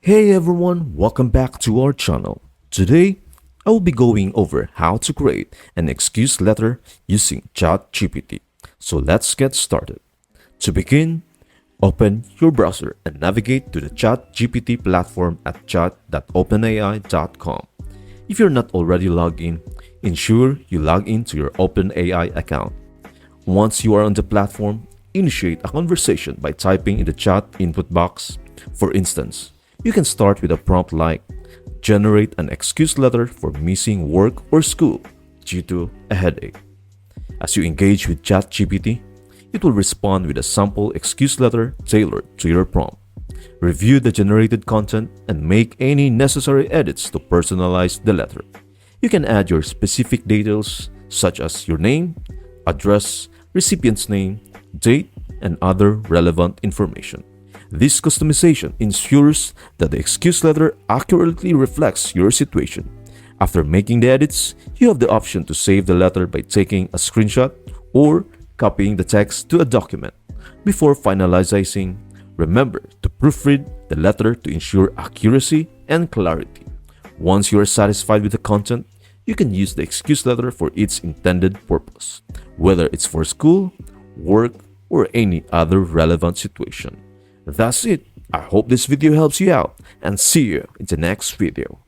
Hey everyone, welcome back to our channel. Today, I will be going over how to create an excuse letter using ChatGPT. So let's get started. To begin, open your browser and navigate to the ChatGPT platform at chat.openai.com. If you're not already logged in, ensure you log in to your OpenAI account. Once you are on the platform, initiate a conversation by typing in the chat input box. For instance, you can start with a prompt like, generate an excuse letter for missing work or school due to a headache. As you engage with ChatGPT, it will respond with a sample excuse letter tailored to your prompt. Review the generated content and make any necessary edits to personalize the letter. You can add your specific details such as your name, address, recipient's name, date, and other relevant information. This customization ensures that the excuse letter accurately reflects your situation. After making the edits, you have the option to save the letter by taking a screenshot or copying the text to a document. Before finalizing, remember to proofread the letter to ensure accuracy and clarity. Once you are satisfied with the content, you can use the excuse letter for its intended purpose, whether it's for school, work, or any other relevant situation. That's it. I hope this video helps you out and see you in the next video.